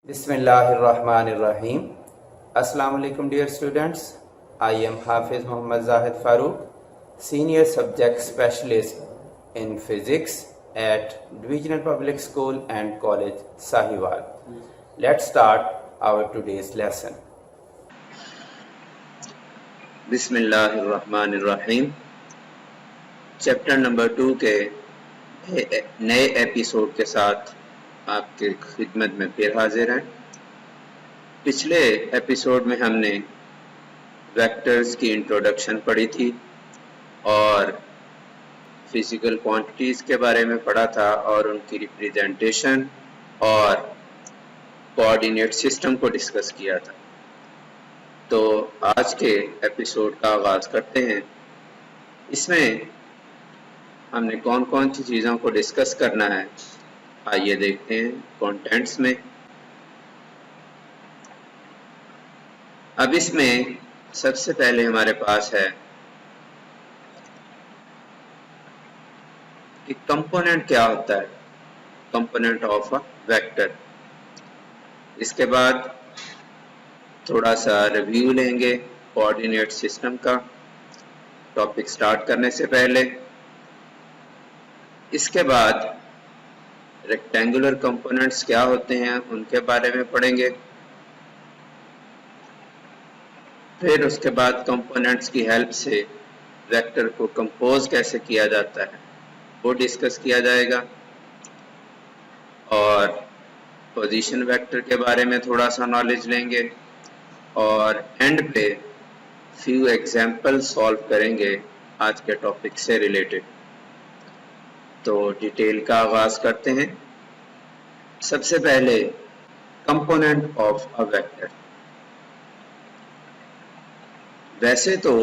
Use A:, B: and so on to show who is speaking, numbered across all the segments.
A: Bismillahirrahmanirrahim. Assalamu alaikum dear students. I am Hafiz Muhammad Zahid Farooq, Senior Subject Specialist in Physics at Divisional Public School and College Sahiwal. Let's start our today's lesson.
B: बिस्मिल्लाहिर्रहमानिर्रहीम। Chapter number 2 के नए episode के साथ आपके खिदमत में फिर हाजिर हैं। पिछले एपिसोड में हमने वेक्टर्स की इंट्रोडक्शन पढ़ी थी और फिजिकल क्वांटिटीज़ के बारे में पढ़ा था और उनकी रिप्रेजेंटेशन और कोऑर्डिनेट सिस्टम को डिस्कस किया था। तो आज के एपिसोड का आगाज़ करते हैं। इसमें हमने कौन कौन सी चीज़ों को डिस्कस करना है, आइए देखते हैं कंटेंट्स में। अब इसमें सबसे पहले हमारे पास है कि कंपोनेंट क्या होता है, कंपोनेंट ऑफ अ वेक्टर। इसके बाद थोड़ा सा रिव्यू लेंगे कोऑर्डिनेट सिस्टम का टॉपिक स्टार्ट करने से पहले। इसके बाद रेक्टेंगुलर कंपोनेंट्स क्या होते हैं उनके बारे में पढ़ेंगे। फिर उसके बाद कंपोनेंट्स की हेल्प से वेक्टर को कंपोज कैसे किया जाता है वो डिस्कस किया जाएगा और पोजीशन वेक्टर के बारे में थोड़ा सा नॉलेज लेंगे और एंड पे फ्यू एग्जाम्पल सॉल्व करेंगे आज के टॉपिक से रिलेटेड। तो डिटेल का आगाज करते हैं। सबसे पहले कंपोनेंट ऑफ अ वेक्टर। वैसे तो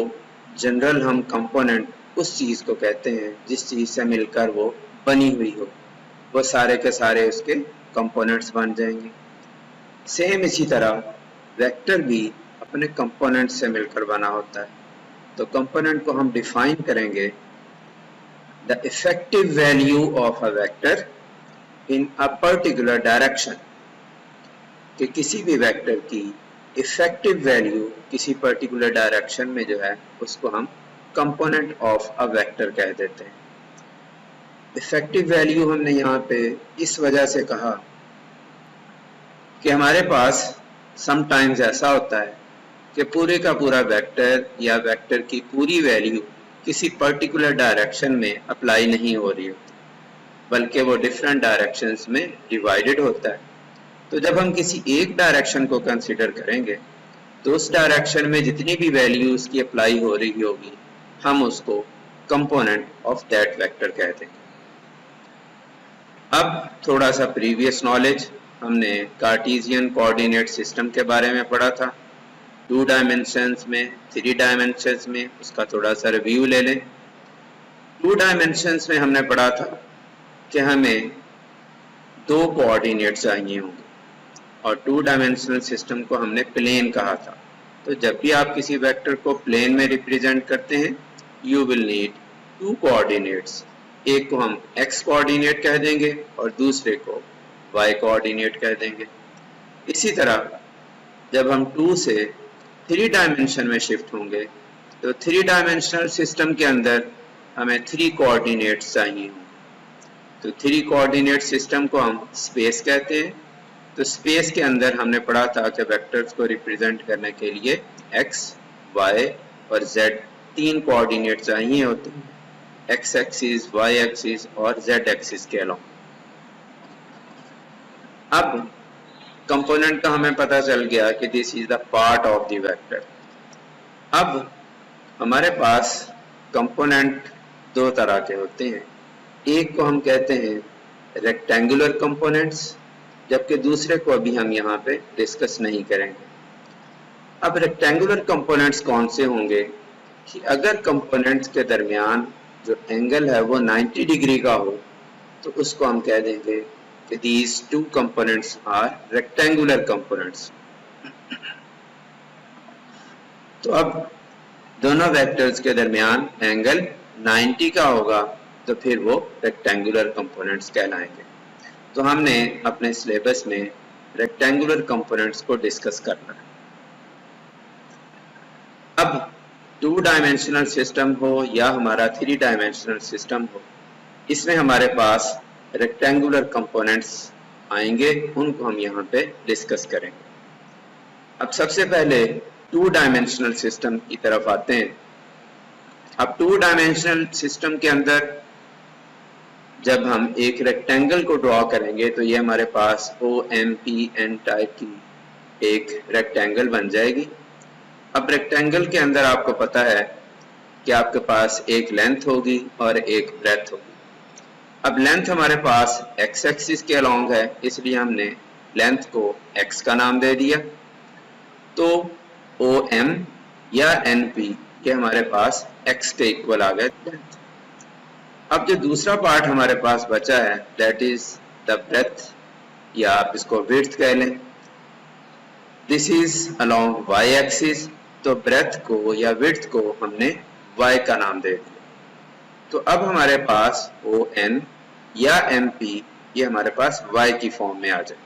B: जनरल हम कंपोनेंट उस चीज को कहते हैं जिस चीज से मिलकर वो बनी हुई हो, वो सारे के सारे उसके कंपोनेंट्स बन जाएंगे। सेम इसी तरह वेक्टर भी अपने कंपोनेंट से मिलकर बना होता है। तो कंपोनेंट को हम डिफाइन करेंगे, the effective value of a vector in a particular direction, कि किसी भी वेक्टर की इफेक्टिव वैल्यू किसी पर्टिकुलर डायरेक्शन में जो है उसको हम कंपोनेंट ऑफ अ वेक्टर कह देते हैं। इफेक्टिव वैल्यू हमने यहाँ पे इस वजह से कहा कि हमारे पास समटाइम्स ऐसा होता है कि पूरे का पूरा वेक्टर या वेक्टर की पूरी वैल्यू किसी पर्टिकुलर डायरेक्शन में अप्लाई नहीं हो रही होती, बल्कि वो डिफरेंट डायरेक्शंस में डिवाइडेड होता है। तो जब हम किसी एक डायरेक्शन को कंसिडर करेंगे तो उस डायरेक्शन में जितनी भी वैल्यू उसकी अप्लाई हो रही होगी हम उसको कंपोनेंट ऑफ दैट वेक्टर कह देंगे। अब थोड़ा सा प्रीवियस नॉलेज, हमने कार्टेशियन कोऑर्डिनेट सिस्टम के बारे में पढ़ा था 2 डायमेंशंस में, 3 डायमेंशंस में, उसका थोड़ा सा रिव्यू ले लें। 2 डायमेंशंस में हमने पढ़ा था कि हमें 2 कोऑर्डिनेट चाहिए होंगे और 2 डायमेंशनल सिस्टम को हमने प्लेन कहा था। तो जब भी आप किसी वेक्टर को प्लेन में रिप्रेजेंट करते हैं यू विल नीड 2 कोऑर्डिनेट्स। एक को हम x कोऑर्डिनेट कह देंगे और दूसरे को y कोऑर्डिनेट कह देंगे। इसी तरह जब हम 2 से 3 डायमेंशन में शिफ्ट होंगे तो 3 डायमेंशनल सिस्टम के अंदर हमें 3 कोऑर्डिनेट्स चाहिए होंगे। तो 3 कोऑर्डिनेट सिस्टम को हम स्पेस कहते हैं। तो स्पेस के अंदर हमने पढ़ा था कि वेक्टर्स को रिप्रेजेंट करने के लिए x, y और z 3 कोऑर्डिनेट चाहिए होते हैं, x एक्सिस, y एक्सिस और z एक्सिस के अलावा। अब कंपोनेंट का हमें पता चल गया कि this is the part of the vector. अब हमारे पास कंपोनेंट 2 तरह के होते हैं। एक को हम कहते हैं रेक्टेंगुलर कंपोनेंट्स, जबकि दूसरे को अभी हम यहाँ पे डिस्कस नहीं करेंगे। अब रेक्टेंगुलर कंपोनेंट्स कौन से होंगे कि अगर कंपोनेंट्स के दरमियान जो एंगल है वो 90 डिग्री का हो तो उसको हम कह देंगे कि these 2 components are rectangular components। तो अब दोनों वेक्टर्स के दरमियान एंगल 90 का होगा तो फिर वो रेक्टेंगुलर कंपोनेंट्स कहलाएंगे। तो हमने अपने सिलेबस में रेक्टेंगुलर कंपोनेंट्स को डिस्कस करना है। अब 2 डायमेंशनल सिस्टम हो या हमारा 3 डायमेंशनल सिस्टम हो, इसमें हमारे पास रेक्टेंगुलर कंपोनेंट्स आएंगे, उनको हम यहाँ पे डिस्कस करेंगे। अब सबसे पहले 2 डायमेंशनल सिस्टम की तरफ आते हैं। अब 2 डायमेंशनल सिस्टम के अंदर जब हम एक रेक्टेंगल को ड्रॉ करेंगे तो ये हमारे पास OMPN टाइप की एक रेक्टेंगल बन जाएगी। अब रेक्टेंगल के अंदर आपको पता है कि आपके पास एक लेंथ होगी और एक ब्रेथ होगी। अब लेंथ हमारे पास x एक्सिस के अलोंग है, इसलिए हमने लेंथ को x का नाम दे दिया। तो OM या NP ये हमारे पास x के इक्वल आ गए लेंथ। अब जो दूसरा पार्ट हमारे पास बचा है दैट इज द ब्रेथ या आप इसको विड्थ कह लें। This is along y axis, तो ब्रेथ को या विड्थ को हमने y का नाम दे दिया। तो अब हमारे पास ON या MP ये हमारे पास y की फॉर्म में आ जाए।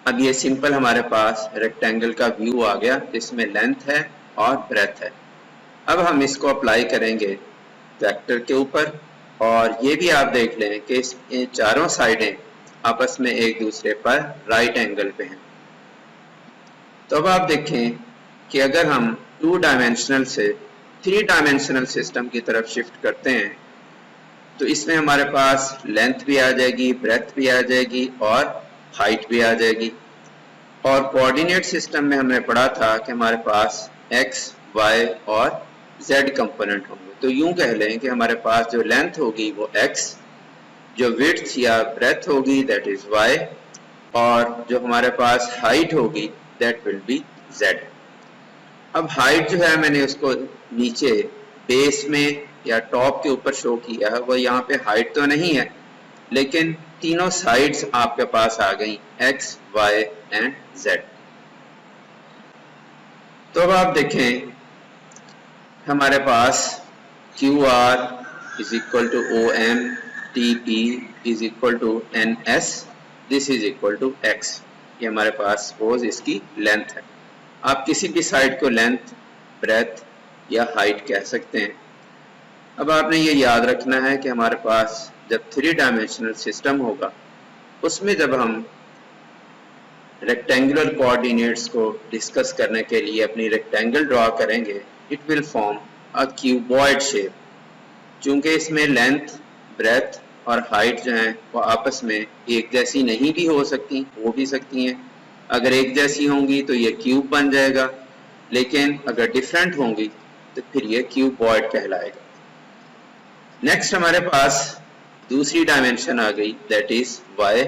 B: अब ये सिंपल हमारे पास रेक्टेंगल का व्यू आ गया जिसमें लेंथ है और ब्रेथ है। अब हम इसको अप्लाई करेंगे वेक्टर के ऊपर, और ये भी आप देख लें कि इस चारों साइडें आपस में एक दूसरे पर राइट एंगल पे हैं। तो अब आप देखें कि अगर हम 2 डायमेंशनल से 3 डायमेंशनल सिस्टम की तरफ शिफ्ट करते हैं तो इसमें हमारे पास लेंथ भी आ जाएगी, ब्रेथ भी आ जाएगी और हाइट भी आ जाएगी। और कोऑर्डिनेट सिस्टम में हमने पढ़ा था कि हमारे पास x, y और z कंपोनेंट होंगे। तो यूं कह लें कि हमारे पास जो लेंथ होगी वो x, जो विड्थ या ब्रेथ होगी दैट इज y, और जो हमारे पास हाइट होगी दैट विल बी z। अब हाइट जो है मैंने उसको नीचे बेस में या टॉप के ऊपर शो किया है, वो यहाँ पे हाइट तो नहीं है लेकिन तीनों साइड्स आपके पास आ गई x, y एंड z। तो अब आप देखें हमारे पास QR is equal to OM, TP is equal to NS, this is equal to X। ये हमारे पास सपोज इसकी लेंथ है। आप किसी भी साइड को लेंथ, ब्रेथ या हाइट कह सकते हैं। अब आपने ये याद रखना है कि हमारे पास जब 3 डायमेंशनल सिस्टम होगा उसमें जब हम रेक्टेंगुलर कोऑर्डिनेट्स को डिस्कस करने के लिए अपनी रेक्टेंगल ड्रॉ करेंगे, it will form a cuboid shape. चूंकि इसमें लेंथ, ब्रेथ और हाइट जो है वो आपस में एक जैसी नहीं भी हो सकती, हो भी सकती हैं। अगर एक जैसी होंगी तो ये क्यूब बन जाएगा, लेकिन अगर डिफरेंट होंगी तो फिर ये क्यूबॉइड कहलाएगा। नेक्स्ट हमारे पास दूसरी डायमेंशन आ गई दैट इज y।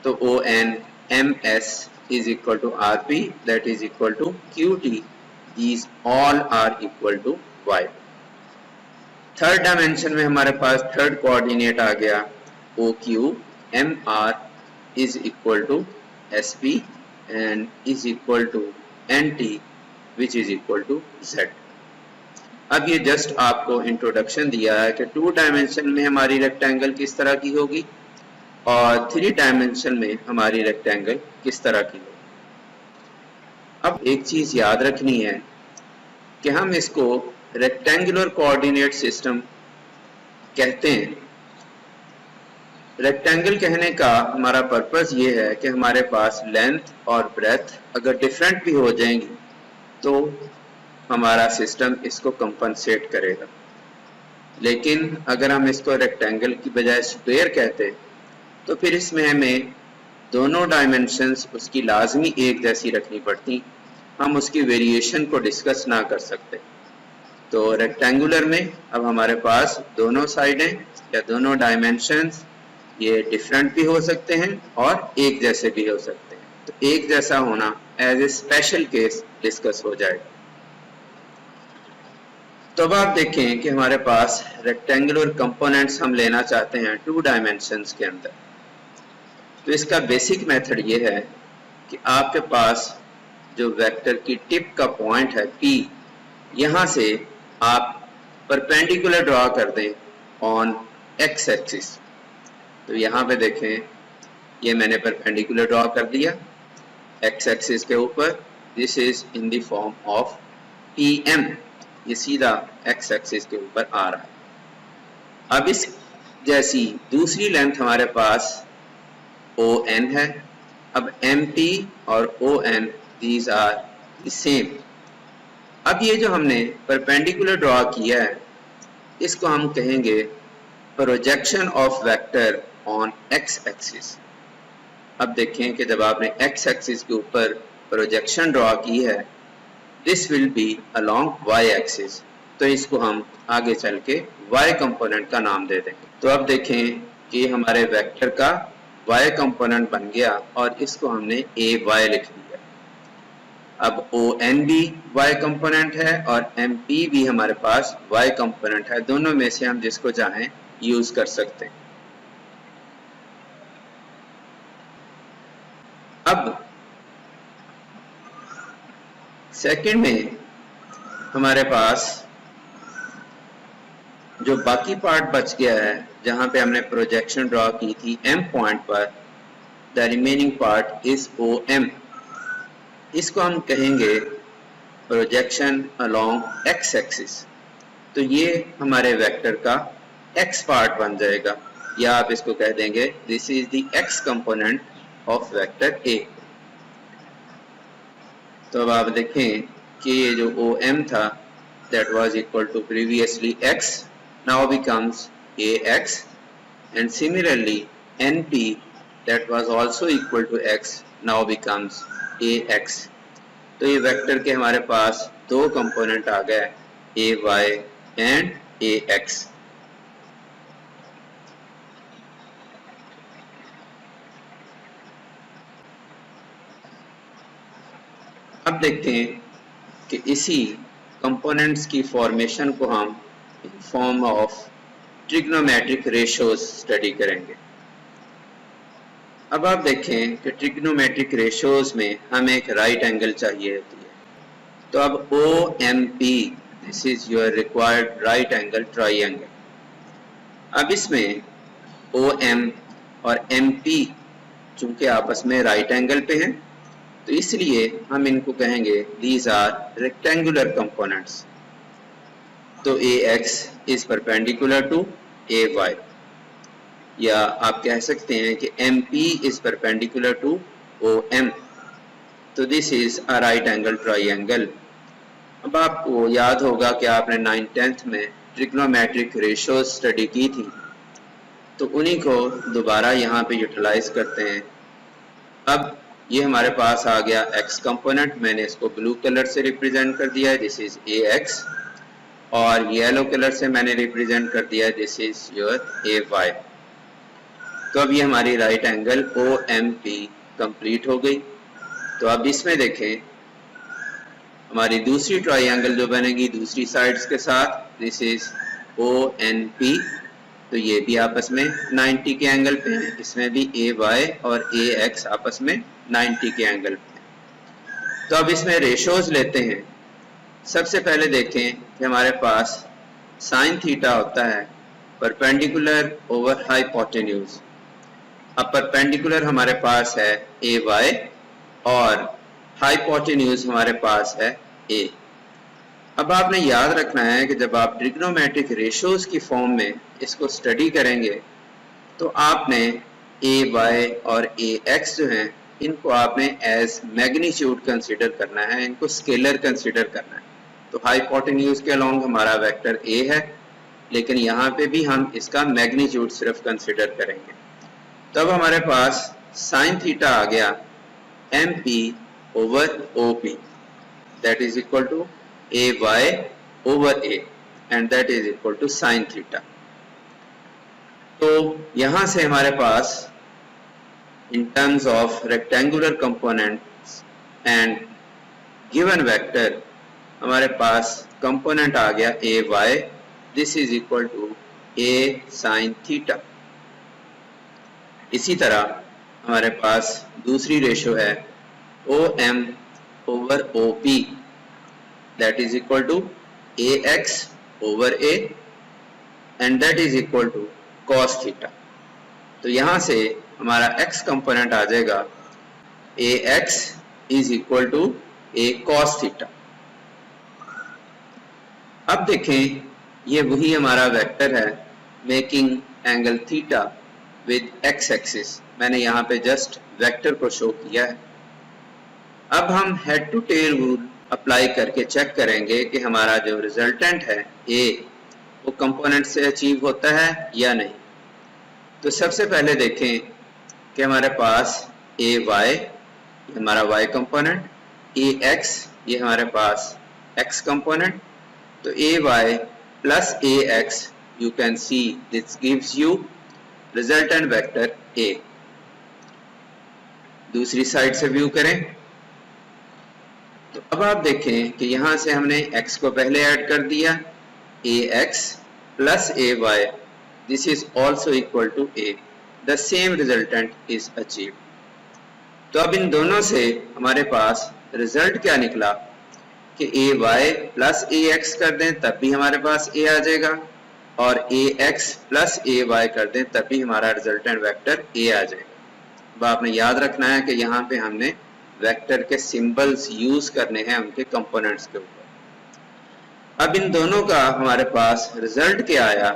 B: तो ON/MS is equal to RP that is equal to QT, these all are equal to y। Third dimension में हमारे पास थर्ड कोऑर्डिनेट आ गया OQ/MR is equal to SP and is equal to NT which is equal to Z। अब ये just आपको introduction दिया है कि 2 dimension में हमारी रेक्टेंगल किस तरह की होगी और 3 डायमेंशन में हमारी रेक्टेंगल किस तरह की होगी। अब एक चीज याद रखनी है कि हम इसको रेक्टेंगुलर कोऑर्डिनेट सिस्टम कहते हैं। रेक्टेंगल कहने का हमारा पर्पस ये है कि हमारे पास लेंथ और ब्रेथ अगर डिफरेंट भी हो जाएंगी तो हमारा सिस्टम इसको कंपनसेट करेगा। लेकिन अगर हम इसको रेक्टेंगल की बजाय स्क्वायर कहते तो फिर इसमें हमें दोनों डायमेंशंस उसकी लाजमी एक जैसी रखनी पड़ती, हम उसकी वेरिएशन को डिस्कस ना कर सकते। तो रेक्टेंगुलर में अब हमारे पास दोनों साइडें या दोनों डायमेंशंस ये डिफरेंट भी हो सकते हैं और एक जैसे भी हो सकते हैं। तो एक जैसा होना as a special case discuss हो जाएगा। तो अब आप देखें कि हमारे पास रेक्टेंगुलर कंपोनेंट्स हम लेना चाहते हैं 2 डायमेंशंस के अंदर। तो इसका बेसिक मेथड ये है कि आपके पास जो वेक्टर की टिप का पॉइंट है P, यहाँ से आप परपेंडिकुलर ड्रॉ कर दें ऑन x एक्सिस। तो यहाँ पे देखें ये मैंने परपेंडिकुलर ड्रॉ कर दिया एक्स एक्सिस के ऊपर। This is in the form of PM, ये सीधा एक्स एक्सिस के ऊपर आ रहा है। अब इस जैसी दूसरी लेंथ हमारे पास ON है। अब MP और ON these are the same. अब ये जो हमने परपेंडिकुलर ड्रॉ किया है इसको हम कहेंगे projection of vector on x axis. अब देखें कि जब आपने एक्स एक्सिस के ऊपर प्रोजेक्शन ड्रॉ की है this will be along Y axis, तो इसको हम आगे चल के वाई कंपोनेंट का नाम दे देंगे। तो अब देखें कि हमारे वेक्टर का वाई कंपोनेंट बन गया और इसको हमने AY लिख दिया। अब ON भी वाई कंपोनेंट है और MP भी हमारे पास वाई कंपोनेंट है, दोनों में से हम जिसको चाहें यूज कर सकते हैं। अब सेकंड में हमारे पास जो बाकी पार्ट बच गया है जहां पे हमने प्रोजेक्शन ड्रॉ की थी M पॉइंट पर, the remaining part is OM। इसको हम कहेंगे प्रोजेक्शन अलोंग एक्स एक्सिस। तो ये हमारे वेक्टर का x पार्ट बन जाएगा, या आप इसको कह देंगे this is the x component of vector A। तो अब आप देखें कि ये जो OM था that was equal to previously x now becomes AX, and similarly NP that was also equal to x now becomes AX। तो ये वेक्टर के हमारे पास दो कंपोनेंट आ गए AY एंड AX। अब देखते हैं कि इसी कंपोनेंट्स की फॉर्मेशन को हम in form of trigonometric ratios study करेंगे। अब आप देखें कि ट्रिग्नोमेट्रिक रेशियोज में हमें एक राइट एंगल चाहिए होती है। तो अब OMP this is your required right angle triangle. अब इसमें OM और MP चूंकि आपस में राइट एंगल पे हैं तो इसलिए हम इनको कहेंगे these are rectangular components। तो AX is perpendicular to AY, या आप कह सकते हैं कि MP is perpendicular to OM। तो this is a right angle triangle। अब आपको याद होगा कि आपने 9th-10th में ट्रिग्नोमेट्रिक रेशियोज स्टडी की थी, तो उन्हीं को दोबारा यहाँ पे यूटिलाइज करते हैं। अब ये हमारे पास आ गया x कंपोनेंट, मैंने इसको ब्लू कलर से रिप्रेजेंट कर दिया है दिस इज AX, और येलो कलर से मैंने रिप्रेजेंट कर दिया है दिस इज योर AY। तो अब ये हमारी राइट एंगल OMP कंप्लीट हो गई। तो अब इसमें देखें हमारी दूसरी ट्राइंगल जो बनेगी दूसरी साइड्स के साथ दिस इज ONP। तो ये भी आपस में 90 के एंगल पे है, इसमें भी AY और AX आपस में 90 के एंगल पे। तो अब इसमें रेशियोज लेते हैं। सबसे पहले देखें कि हमारे पास साइन थीटा होता है परपेंडिकुलर ओवर हाइपोटेन्यूज। अब परपेंडिकुलर हमारे पास है AY और हाइपोटेन्यूज हमारे पास है A। अब आपने याद रखना है कि जब आप ट्रिग्नोमेट्रिक रेशियोज की फॉर्म में इसको स्टडी करेंगे तो आपने AY और AX जो हैं इनको आपने एज मैग्नीट्यूड कंसीडर करना है, इनको स्केलर कंसीडर करना है। तो हाइपोटेन्यूज के अलोंग हमारा वेक्टर A है, लेकिन यहाँ पे भी हम इसका मैग्नीट्यूड सिर्फ कंसीडर करेंगे। तब हमारे पास साइन थीटा आ गया MP over OP that is equal to AY over A and that is equal to sin theta। तो यहां से हमारे पास in terms of rectangular components and given vector हमारे पास कंपोनेंट आ गया AY, this is equal to A sin theta। इसी तरह हमारे पास दूसरी रेशियो है OM over OP that is equal to AX over A and that is equal to cos theta। तो यहाँ से हमारा x कंपोनेंट आ जाएगा ax is equal to a cos theta. अब देखें ये वही हमारा वेक्टर है making angle theta with x axis. मैंने यहाँ पे जस्ट वेक्टर को शो किया है। अब हम head to tail rule apply करके चेक करेंगे कि हमारा जो रिजल्टेंट है a वो कंपोनेंट से अचीव होता है या नहीं। तो सबसे पहले देखें कि हमारे पास ए वाई हमारा y कंपोनेंट, ए एक्स ये हमारे पास x कंपोनेंट। तो A Y plus A X you can see this gives you resultant vector a। दूसरी साइड से व्यू करें तो अब आप देखें कि यहां से हमने x को पहले ऐड कर दिया, ax plus ay this is also equal to a, the same resultant is achieved। तो अब इन दोनों से हमारे पास रिजल्ट क्या निकला कि ay plus ax कर दें तब भी हमारे पास a आ जाएगा, और ax plus ay कर दें तब भी हमारा रिजल्टेंट वेक्टर a आ जाएगा। अब आपने याद रखना है कि यहाँ पे हमने वेक्टर के सिंबल्स यूज करने हैं उनके कंपोनेंट्स के ऊपर। अब इन दोनों का हमारे पास रिजल्ट क्या आया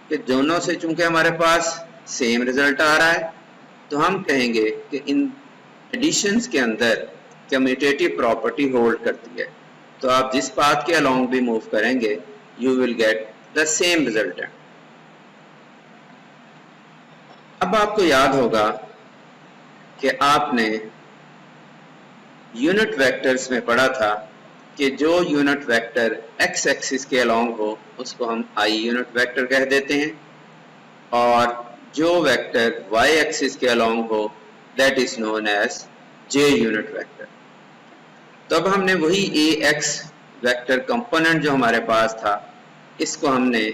B: कि दोनों से चूंकि हमारे पास सेम रिजल्ट आ रहा है तो हम कहेंगे कि इन एडिशंस के अंदर कम्यूटेटिव प्रॉपर्टी होल्ड करती है। तो आप जिस पाथ के अलोंग भी मूव करेंगे you will get the same resultant. अब आपको याद होगा कि आपने यूनिट वेक्टर्स में पढ़ा था कि जो यूनिट वेक्टर x एक्सिस के अलोंग हो उसको हम i यूनिट वेक्टर कह देते हैं, और जो वेक्टर y एक्सिस के अलोंग हो that is known as j unit vector. तो अब हमने वही ax वेक्टर कंपोनेंट जो हमारे पास था इसको हमने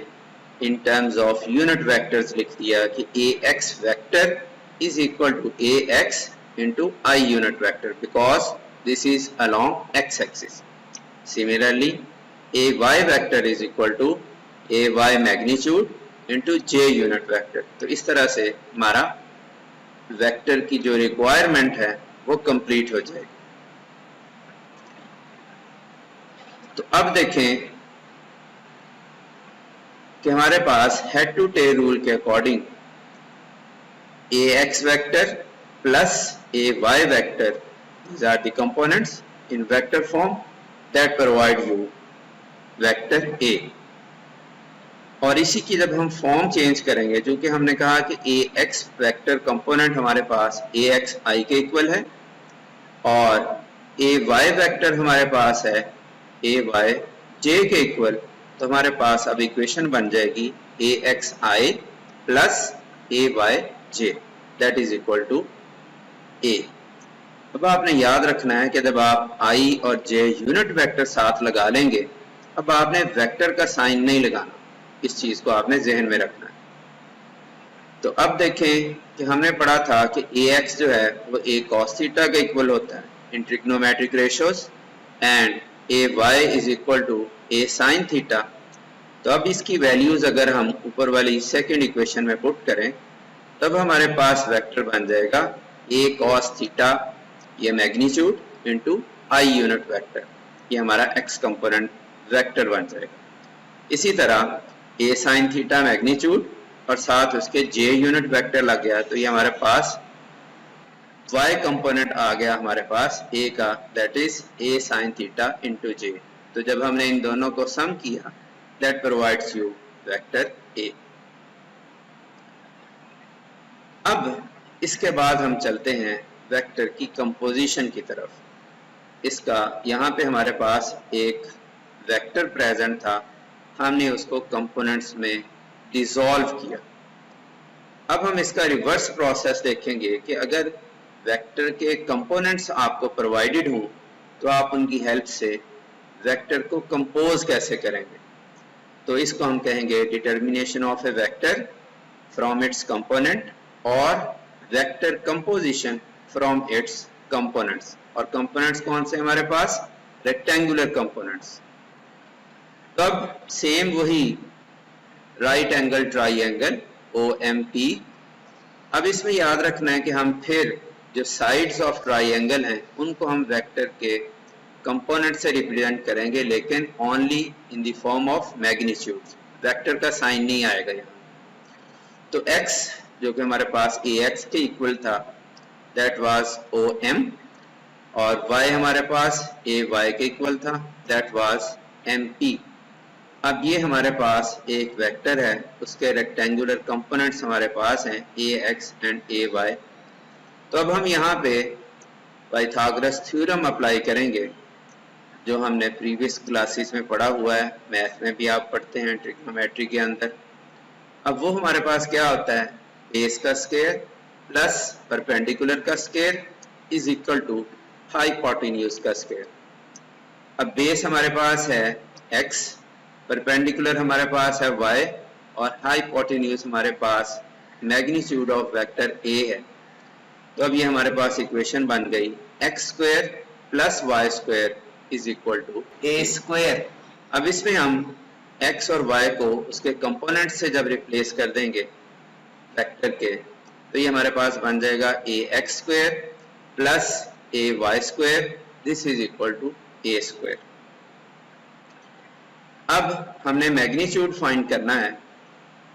B: इन टर्म्स ऑफ यूनिट वेक्टर्स लिख दिया कि ax vector is equal to ax into I unit vector because this is along x axis. Similarly, ay vector is equal to ay magnitude into j unit vector। तो इस तरह से हमारा vector की जो रिक्वायरमेंट है वो कंप्लीट हो जाएगी। तो अब देखें कि हमारे पास हेड टू टेल रूल के according ax vector plus ay vector, these are the components in vector form that provide you vector a। और इसी की जब हम फॉर्म चेंज करेंगे, जो कि हमने कहा कि ax वेक्टर कंपोनेंट हमारे पास ax i के इक्वल है और ay वेक्टर हमारे पास है ay j के इक्वल, तो हमारे पास अब इक्वेशन बन जाएगी ax i plus ay j that is equal to a। अब आपने याद रखना है कि जब आप i और j यूनिट वेक्टर साथ लगा लेंगे, अब आपने वेक्टर का साइन नहीं लगाना, इस चीज को आपने जहन में रखना है। तो अब देखें कि हमने पढ़ा था कि ax जो है वो a cos थीटा के इक्वल होता है in trigonometric ratios and ay is equal to a sin theta. तो अब इसकी वैल्यूज अगर हम ऊपर वाली सेकेंड इक्वेशन में पुट करें तब हमारे पास वेक्टर बन जाएगा a cos थीटा ये magnitude into i unit vector, ये हमारा x कंपोनेंट वेक्टर बन जाएगा। इसी तरह a sin थीटा मैग्नीट्यूड और साथ उसके j यूनिट वेक्टर लग गया तो ये हमारे पास y कंपोनेंट आ गया हमारे पास a का, that is a sin theta into j। तो जब हमने इन दोनों को सम किया that provides you vector a। अब इसके बाद हम चलते हैं वेक्टर की कंपोजिशन की तरफ। इसका यहाँ पे हमारे पास एक वेक्टर प्रेजेंट था, हमने उसको कंपोनेंट्स में डिसॉल्व किया। अब हम इसका रिवर्स प्रोसेस देखेंगे कि अगर वेक्टर के कंपोनेंट्स आपको प्रोवाइडेड हों तो आप उनकी हेल्प से वेक्टर को कंपोज कैसे करेंगे। तो इसको हम कहेंगे determination of a vector from its component और vector composition from its components. और कंपोनेंट्स कौन से हमारे पास, रेक्टेंगुलर कंपोनेंट्स। तब सेम वही राइट एंगल ट्राइंगल OMT अब इसमें याद रखना है कि हम फिर जो साइड्स ऑफ ट्राइंगल हैं उनको हम वेक्टर के कंपोनेंट से रिप्रेजेंट करेंगे, लेकिन only in the form of magnitude, vector का साइन नहीं आएगा यहाँ। तो x जो कि हमारे पास ax के इक्वल था, दैट वाज OM, और y हमारे पास ay के इक्वल था, दैट वाज MP। अब ये हमारे पास एक वेक्टर है, उसके रेक्टेंगुलर कंपोनेंट्स हमारे पास हैं ax एंड ay। तो अब हम यहाँ पे पाइथागोरस थ्योरम अप्लाई करेंगे, जो हमने प्रीवियस क्लासेस में पढ़ा हुआ है, मैथ में भी आप पढ़ते हैं ट्रिग्नोमेट्री के अंदर। अब वो हमारे पास क्या होता है, बेस का स्क्वायर प्लस परपेंडिकुलर का square is equal to hypotenuse का स्क्वायर। अब बेस हमारे पास है x, परपेंडिकुलर हमारे पास है y, और हाइपोटेन्यूज हमारे पास मैग्नीट्यूड ऑफ वेक्टर a है। तो अब ये हमारे पास इक्वेशन बन गई x square plus y square is equal to a square. अब इसमें हम x और y को उसके कंपोनेंट से जब रिप्लेस कर देंगे वेक्टर के, तो ये हमारे पास बन जाएगा ax square plus ay square, this is equal to a square. अब हमने मैग्नीट्यूड फाइंड करना है,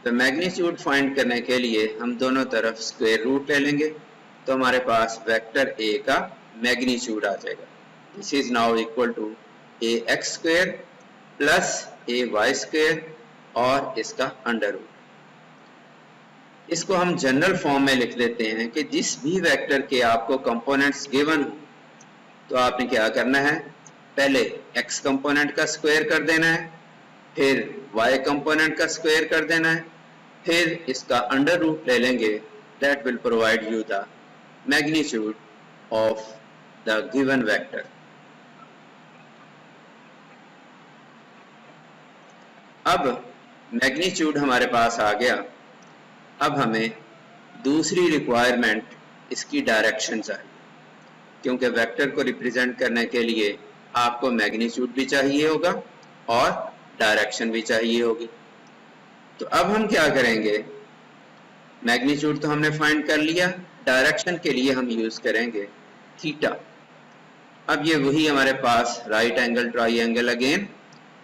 B: तो मैग्नीट्यूड फाइंड करने के लिए हम दोनों तरफ स्क्वायर रूट ले लेंगे, तो हमारे पास वेक्टर a का मैग्नीट्यूड आ जाएगा। This is now equal to ax square plus ay square और इसका अंडर रूट। इसको हम जनरल फॉर्म में लिख देते हैं कि जिस भी वेक्टर के आपको कंपोनेंट्स गिवन हो, तो आपने क्या करना है, पहले x कंपोनेंट का स्क्वायर कर देना है, फिर y कंपोनेंट का स्क्वायर कर देना है, फिर इसका अंडर रूट ले लेंगे, that will provide you the magnitude of the given vector. अब मैग्नीट्यूड हमारे पास आ गया। अब हमें दूसरी रिक्वायरमेंट इसकी डायरेक्शन चाहिए, क्योंकि वेक्टर को रिप्रेजेंट करने के लिए आपको मैग्नीट्यूड भी चाहिए होगा और डायरेक्शन भी चाहिए होगी। तो अब हम क्या करेंगे, मैग्नीट्यूड तो हमने फाइंड कर लिया, डायरेक्शन के लिए हम यूज करेंगे थीटा। अब ये वही हमारे पास right angle triangle again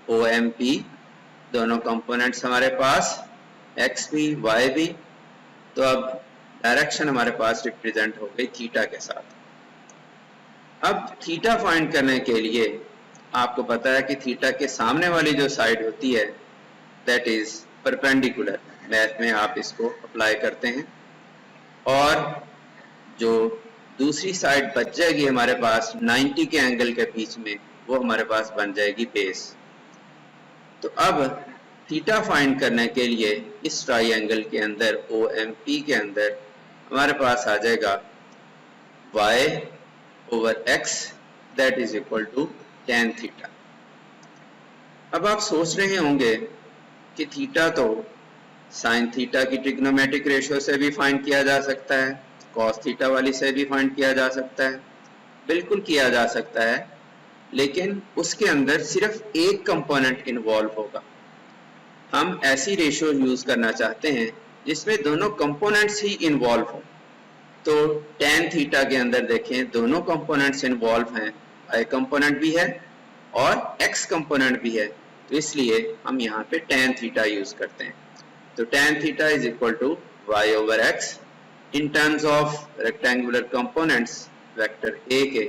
B: OMP, दोनों कंपोनेंट्स हमारे पास x भी y भी। तो अब डायरेक्शन हमारे पास रिप्रेजेंट हो गई थीटा के साथ। अब थीटा फाइंड करने के लिए आपको पता है कि थीटा के सामने वाली जो साइड होती है दैट इज परपेंडिकुलर, मैथ में आप इसको अप्लाई करते हैं, और जो दूसरी साइड बच जाएगी हमारे पास 90 के एंगल के बीच में, वो हमारे पास बन जाएगी बेस। तो अब थीटा फाइंड करने के लिए इस ट्राइंगल के अंदर OMP के अंदर हमारे पास आ जाएगा y over x that is equal to tan theta. अब आप सोच रहे होंगे कि थीटा तो साइन थीटा की ट्रिग्नोमेट्रिक रेशियो से भी फाइंड किया जा सकता है, कॉस थीटा वाली से भी फाइंड किया जा सकता है। बिल्कुल किया जा सकता है, लेकिन उसके अंदर सिर्फ एक कंपोनेंट इन्वॉल्व होगा। हम ऐसी रेशियो यूज करना चाहते हैं जिसमें दोनों कंपोनेंट्स ही इन्वॉल्व हो। तो tan थीटा के अंदर देखें दोनों कंपोनेंट्स इन्वॉल्व हैं, y कंपोनेंट भी है और x कंपोनेंट भी है, तो इसलिए हम यहाँ पे tan थीटा यूज करते हैं। तो tan theta is equal to y over x in terms of rectangular components vector a के।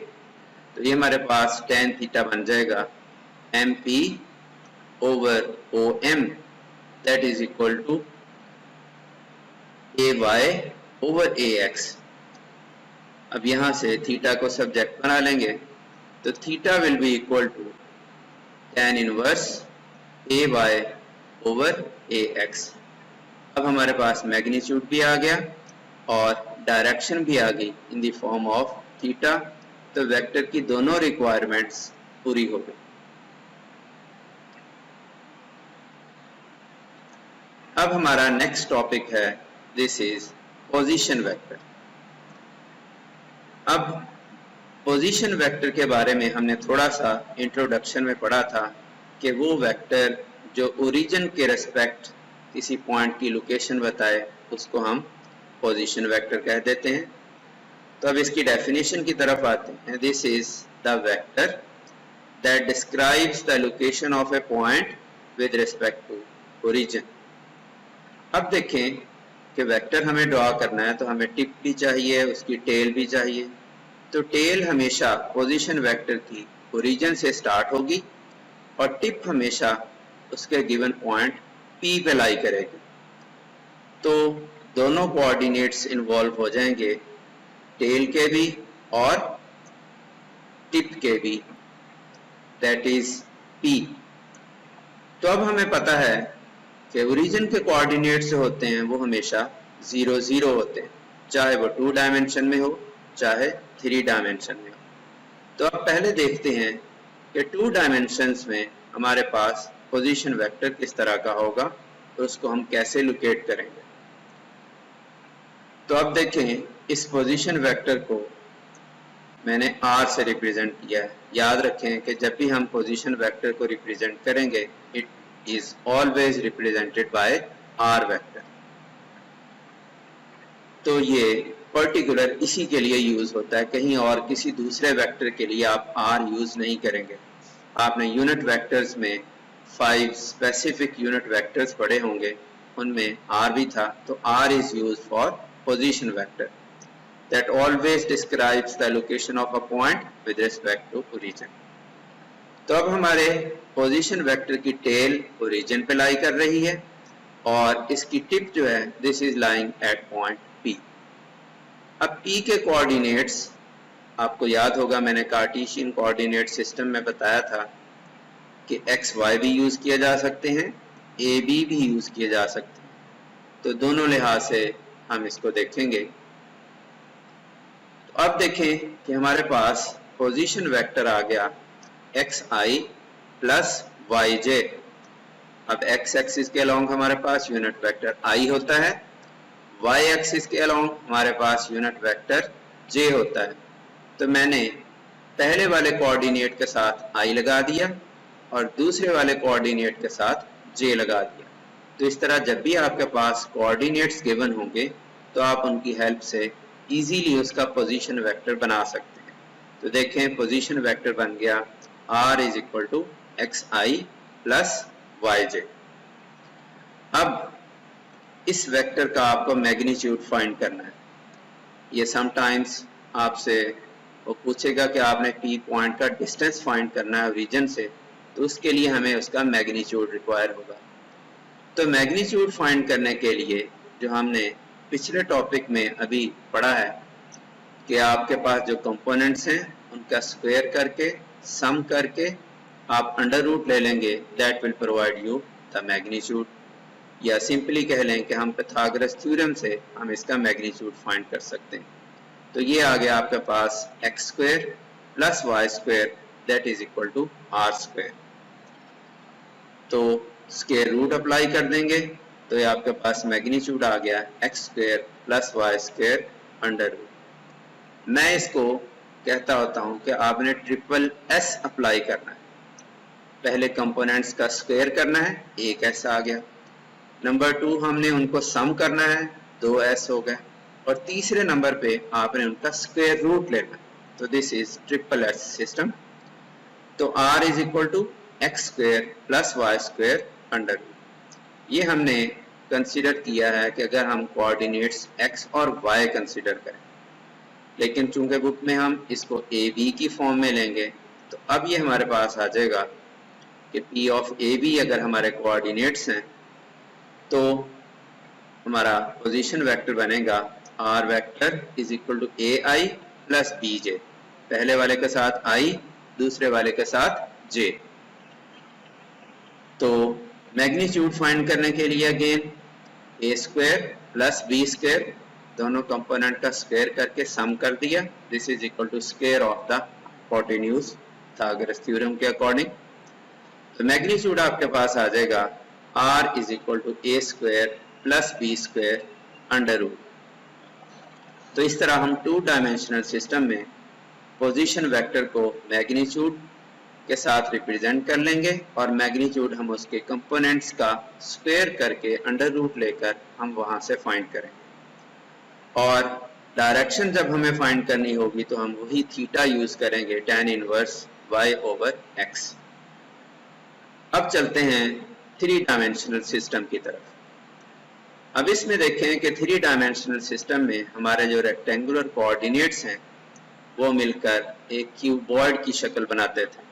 B: तो ये हमारे पास tan थीटा बन जाएगा MP over OM that is equal to AY over AX। अब यहां से थीटा को सब्जेक्ट बना लेंगे, तो theta will be equal to tan inverse AY over AX। अब हमारे पास मैग्नीट्यूड भी आ गया और डायरेक्शन भी आ गई in the form of theta. तो वेक्टर की दोनों रिक्वायरमेंट्स पूरी हो गई। अब हमारा नेक्स्ट टॉपिक है, दिस इज पोजीशन वेक्टर। अब पोजीशन वेक्टर के बारे में हमने थोड़ा सा इंट्रोडक्शन में पढ़ा था कि वो वेक्टर जो ओरिजिन के रेस्पेक्ट किसी पॉइंट की लोकेशन बताए उसको हम पोजीशन वेक्टर कह देते हैं। तो अब इसकी डेफिनेशन की तरफ आते हैं। This is the vector that describes the location of a point with respect to origin. अब देखें कि वेक्टर हमें ड्रॉ करना है तो हमें टिप भी चाहिए, उसकी टेल भी चाहिए। तो टेल हमेशा पोजीशन वेक्टर की ओरिजिन से स्टार्ट होगी और टिप हमेशा उसके गिवन पॉइंट P पे लाई करेगी। तो दोनों कोऑर्डिनेट्स इन्वॉल्व हो जाएंगे, टेल के भी और टिप के भी, दैट इज P। तो अब हमें पता है कि ओरिजिन के कोऑर्डिनेट्स जो होते हैं वो हमेशा 0 0 होते हैं, चाहे वो 2 डायमेंशन में हो चाहे 3 डायमेंशन में हो। तो अब पहले देखते हैं कि 2 डायमेंशंस में हमारे पास पोजीशन वेक्टर किस तरह का होगा तो उसको हम कैसे लोकेट करेंगे। तो अब देखें, इस पोजीशन वेक्टर को मैंने R से रिप्रेजेंट किया है। याद रखें कि जब भी हम पोजीशन वेक्टर को रिप्रेजेंट करेंगे it is always represented by R vector. तो ये पर्टिकुलर इसी के लिए यूज होता है, कहीं और किसी दूसरे वेक्टर के लिए आप R यूज नहीं करेंगे। आपने यूनिट वेक्टर्स में 5 स्पेसिफिक यूनिट वेक्टर्स पढ़े होंगे, उनमें R भी था। तो R is use for position vector that always describes the location of a point with respect to origin। तो अब हमारे पोजीशन वेक्टर की टेल ओरिजिन पे लाई कर रही है और इसकी टिप जो है this is lying at point P। अब P के कोऑर्डिनेट्स आपको याद होगा, मैंने कार्टेशियन कोऑर्डिनेट सिस्टम में बताया था कि x y भी यूज किए जा सकते हैं, a b भी यूज किए जा सकते हैं। तो दोनों लिहाज से हम इसको देखेंगे। अब देखें कि हमारे पास पोजीशन वेक्टर आ गया xi प्लस yj। अब x एक्सिस के अलोंग हमारे पास यूनिट वेक्टर i होता है, y एक्सिस के अलोंग हमारे पास यूनिट वेक्टर j होता है। तो मैंने पहले वाले कोऑर्डिनेट के साथ i लगा दिया और दूसरे वाले कोऑर्डिनेट के साथ j लगा दिया। तो इस तरह जब भी आपके पास कोऑर्डिनेट्स गिवन होंगे तो आप उनकी हेल्प से इजीली उसका पोजीशन वेक्टर बना सकते हैं। तो देखें, पोजीशन वेक्टर बन गया R is equal to xi plus yj। अब इस वेक्टर का आपको मैग्नीट्यूड फाइंड करना है। ये समटाइम्स आपसे वो पूछेगा कि आपने P पॉइंट का डिस्टेंस फाइंड करना है ओरिजिन से, तो उसके लिए हमें उसका मैग्नीट्यूड रिक्वायर होगा। तो मैग्नीट्यूड फाइंड करने के लिए जो हमने पिछले टॉपिक में अभी पढ़ा है कि आपके पास जो कंपोनेंट्स हैं उनका स्क्वायर करके सम करके आप अंडर रूट ले लेंगे, that will provide you the magnitude. या सिंपली कह लें कि हम पाइथागोरस थ्योरम से हम इसका मैग्नीट्यूड फाइंड कर सकते हैं। तो ये आ गया आपके पास X square plus Y square that is equal to are square. तो स्क्वायर रूट अप्लाई कर देंगे तो ये आपके पास मैग्नीट्यूड आ गया x square plus Y square under root. मैं इसको कहता होता हूं कि आपने ट्रिपल एस अप्लाई करना है। पहले कंपोनेंट्स का स्क्वायर करना है, एक एस आ गया। नंबर 2 हमने उनको सम करना है, 2s हो गए। और तीसरे नंबर पे आपने उनका स्क्वायर रूट लेना है। तो this is triple S system. तो r is equal to x square plus Y square under root. ये हमने कंसीडर किया है कि अगर हम कोऑर्डिनेट्स x और y कंसीडर करें, लेकिन चूंकि बुक में हम इसको ए बी की फॉर्म में लेंगे तो अब ये हमारे पास आ जाएगा कि p ऑफ ए बी अगर हमारे कोऑर्डिनेट्स हैं तो हमारा पोजीशन वेक्टर बनेगा r vector is equal to a i plus b j. पहले वाले के साथ i, दूसरे वाले के साथ j। तो मैग्नीट्यूड फाइंड करने के लिए again a square plus b square दोनों कंपोनेंट का स्क्वायर करके सम कर दिया। This is equal to square of the hypotenuse Pythagoras theorem के अकॉर्डिंग। तो मैग्नीट्यूड आपके पास आ जाएगा r is equal to a square plus b square under root. तो इस तरह हम 2 डायमेंशनल सिस्टम में पोजीशन वेक्टर को मैग्नीट्यूड के साथ रिप्रेजेंट कर लेंगे और मैग्नीट्यूड हम उसके कंपोनेंट्स का स्क्वायर करके अंडर रूट लेकर हम वहां से फाइंड करेंगे। और डायरेक्शन जब हमें फाइंड करनी होगी तो हम वही थीटा यूज करेंगे, tan inverse y over x। अब चलते हैं 3 डायमेंशनल सिस्टम की तरफ। अब इसमें देखें कि 3 डायमेंशनल सिस्टम में हमारे जो रेक्टेंगुलर कोऑर्डिनेट्स हैं वो मिलकर एक क्यूबॉइड की शक्ल बनाते थे,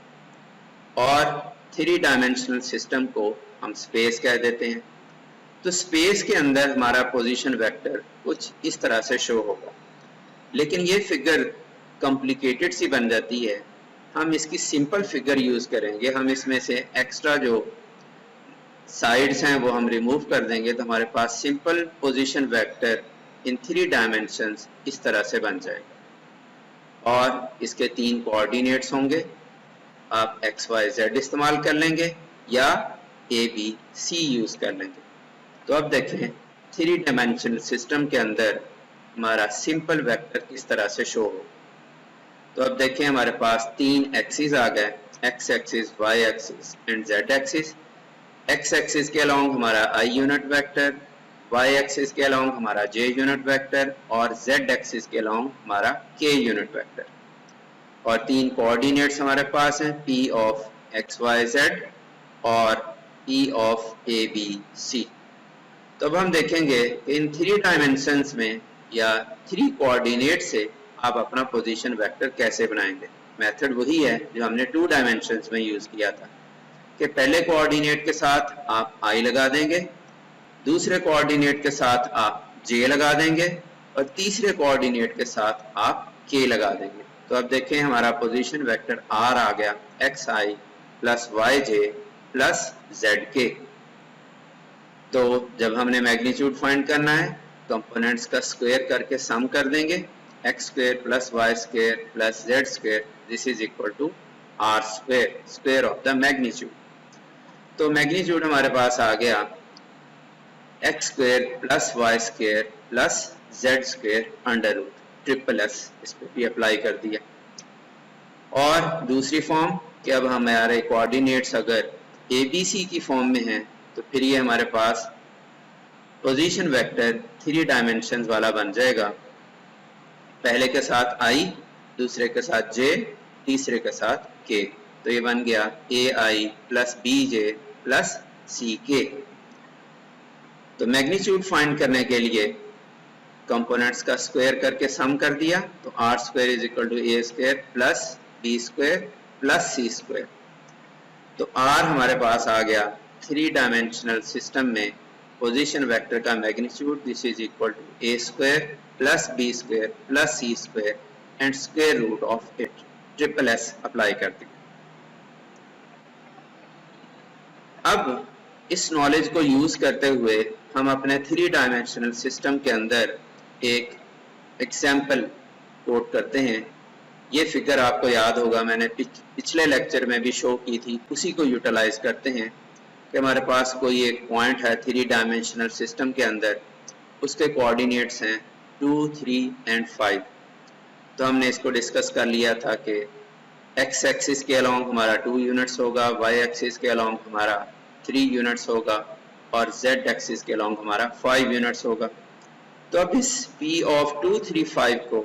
B: और 3 डायमेंशनल सिस्टम को हम स्पेस कह देते हैं। तो स्पेस के अंदर हमारा पोजीशन वेक्टर कुछ इस तरह से शो होगा, लेकिन ये फिगर कॉम्प्लिकेटेड सी बन जाती है। हम इसकी सिंपल फिगर यूज करेंगे, हम इसमें से एक्स्ट्रा जो साइड्स हैं वो हम रिमूव कर देंगे, तो हमारे पास सिंपल पोजीशन वेक्टर इन 3 डायमेंशंस इस तरह से बन जाएगा, और इसके 3 कोऑर्डिनेट्स होंगे। आप एक्स वाई जेड इस्तेमाल कर लेंगे या ए बी सी यूज कर लेंगे। तो अब देखें 3 डायमेंशनल सिस्टम के अंदर हमारा सिंपल वेक्टर किस तरह से शो हो। तो अब देखें हमारे पास 3 एक्सिस आ गए, x axis, y axis and z axis. X axis के अलोंग हमारा i unit vector, y axis के अलोंग हमारा जे यूनिट वेक्टर, और जेड एक्सिस के अलोंग हमारा के यूनिट वेक्टर। और 3 कोऑर्डिनेट्स हमारे पास हैं, P of X Y Z और P of A B C. तो अब हम देखेंगे कि इन 3 डायमेंशंस में या 3 कोऑर्डिनेट से आप अपना पोजीशन वेक्टर कैसे बनाएंगे। मेथड वही है जो हमने 2 डायमेंशंस में यूज किया था कि पहले कोऑर्डिनेट के साथ आप आई लगा देंगे, दूसरे कोऑर्डिनेट के साथ आप जे लगा देंगे, और तीसरे कोऑर्डिनेट के साथ आप के लगा देंगे। तो अब देखें हमारा पोजीशन वेक्टर आर आ गया, एक्स आई प्लस वाई जे प्लस जेड के। तो जब हमने मैग्नीट्यूड फाइंड करना है, कंपोनेंट्स का स्क्वायर करके सम कर देंगे, x square plus Y square plus z square, this is equal to are square, square of the magnitude. तो मैग्नीट्यूड हमारे पास आ गया x square plus Y square plus z square under root triple S, इस पर भी apply कर दिया। और दूसरी फॉर्म कि अब हमारे कोऑर्डिनेट्स अगर ए बी सी की फॉर्म में हैं, तो फिर ये हमारे पास पोजीशन वेक्टर 3 डायमेंशंस वाला बन जाएगा, पहले के साथ आई, दूसरे के साथ जे, तीसरे के साथ के। तो ये बन गया ए i plus b J plus सी के। तो मैग्नीट्यूड फाइंड करने के लिए कंपोनेंट्स का स्क्वायर करके सम कर दिया, तो r square is equal to a square plus b square plus c square. तो आर हमारे पास आ गया 3 डायमेंशनल सिस्टम में पोजीशन वेक्टर का magnitude, this is equal to a square plus b square plus c square and square root of it, triple S apply कर दिया। अब इस नॉलेज को यूज करते हुए हम अपने 3 डायमेंशनल सिस्टम के अंदर एक एग्जाम्पल कोट करते हैं। ये फिगर आपको याद होगा, मैंने पिछले लेक्चर में भी शो की थी, उसी को यूटिलाइज करते हैं कि हमारे पास कोई एक पॉइंट है 3 डायमेंशनल सिस्टम के अंदर, उसके कोऑर्डिनेट्स हैं 2, 3 एंड 5। तो हमने इसको डिस्कस कर लिया था कि एक्स एक्सिस के अलोंग हमारा 2 यूनिट्स होगा, वाई एक्सिस के अलोंग हमारा 3 यूनिट्स होगा, और जेड एक्सिस के अलोंग हमारा 5 यूनिट्स होगा। तो अब इस P ऑफ 2, 3, 5 को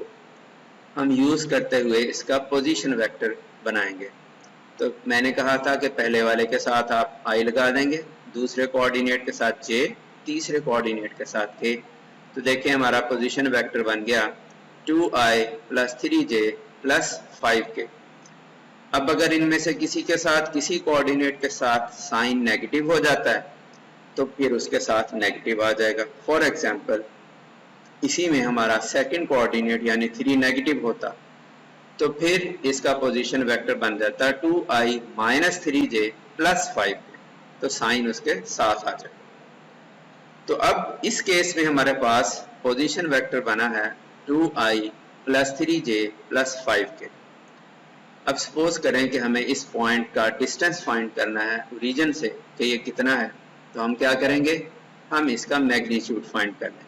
B: हम यूज करते हुए इसका पोजीशन वेक्टर बनाएंगे। तो मैंने कहा था कि पहले वाले के साथ आप I लगा देंगे, दूसरे कोऑर्डिनेट के साथ J, तीसरे कोऑर्डिनेट के साथ K। तो देखिए हमारा पोजीशन वेक्टर बन गया 2I plus 3J plus 5K। अब अगर इनमें से किसी के साथ, किसी कोऑर्डिनेट के साथ साइन नेगेटिव हो जाता है, तो फिर उसके साथ नेगेटिव आ जाएगा। फॉर एग्जाम्पल इसी में हमारा सेकंड कोऑर्डिनेट यानी 3 नेगेटिव होता, तो फिर इसका पोजीशन वेक्टर बन जाता 2I minus 3J plus 5K, तो साइन उसके साथ आ जाएगा। तो अब इस केस में हमारे पास पोजीशन वेक्टर बना है 2I plus 3J plus 5K। अब सपोज करें कि हमें इस पॉइंट का डिस्टेंस फाइंड करना है ओरिजिन से कि ये कितना है, तो हम क्या करेंगे, हम इसका मैग्नीट्यूड फाइंड कर लें।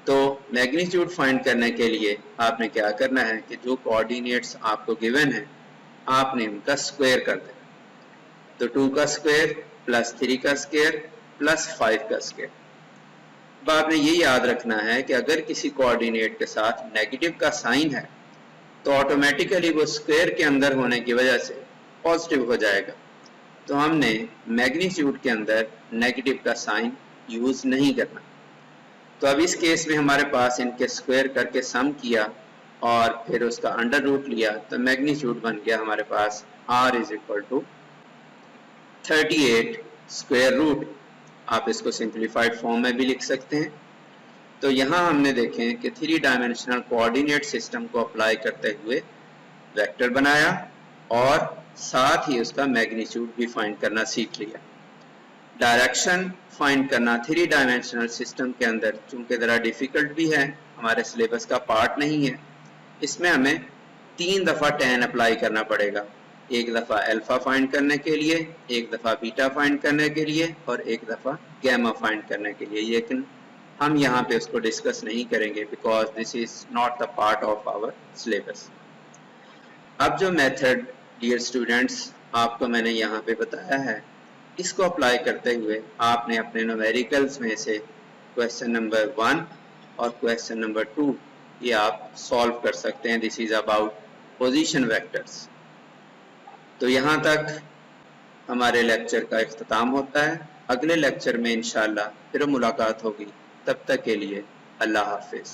B: तो मैग्नीट्यूड फाइंड करने के लिए आपने क्या करना है कि जो कोऑर्डिनेट्स आपको गिवन है आपने उनका स्क्वायर कर देना। तो 2 का स्क्वायर प्लस 3 का स्क्वायर प्लस 5 का स्क्वायर। अब आपने ये याद रखना है कि अगर किसी कोऑर्डिनेट के साथ नेगेटिव का साइन है तो ऑटोमेटिकली वो स्क्वायर के अंदर होने की वजह से पॉजिटिव हो जाएगा। तो हमने मैग्नीट्यूड के अंदर नेगेटिव का साइन यूज नहीं करना। तो अब इस केस में हमारे पास इनके स्क्वायर करके सम किया और फिर उसका अंडर रूट लिया तो मैग्नीट्यूड बन गया हमारे पास r is equal to 38 square root. आप इसको सिंप्लीफाइड फॉर्म में भी लिख सकते हैं। तो यहाँ हमने देखें कि 3 डायमेंशनल कोऑर्डिनेट सिस्टम को अप्लाई करते हुए वेक्टर बनाया और साथ ही उसका मैग्नीट्यूड भी फाइंड करना सीख लिया। डायरेक्शन फाइंड करना 3 डायमेंशनल सिस्टम के अंदर चूंकि ज़रा डिफिकल्ट भी है, हमारे सिलेबस का पार्ट नहीं है, इसमें हमें 3 दफ़ा tan अप्लाई करना पड़ेगा। एक दफ़ा अल्फा फाइंड करने के लिए, एक दफ़ा बीटा फाइंड करने के लिए और एक दफ़ा गैमा फाइंड करने के लिए। लेकिन हम यहाँ पे उसको डिस्कस नहीं करेंगे because this is not the part of our syllabus. अब जो मेथड डियर स्टूडेंट्स आपको मैंने यहाँ पे बताया है, इसको अप्लाई करते हुए आपने अपने न्यूमेरिकल्स में से क्वेश्चन नंबर 1 और क्वेश्चन नंबर 2 ये आप सॉल्व कर सकते हैं। This is about position vectors. तो यहाँ तक हमारे लेक्चर का इख्तिताम होता है। अगले लेक्चर में इंशाल्लाह फिर मुलाकात होगी। तब तक के लिए अल्लाह हाफिज।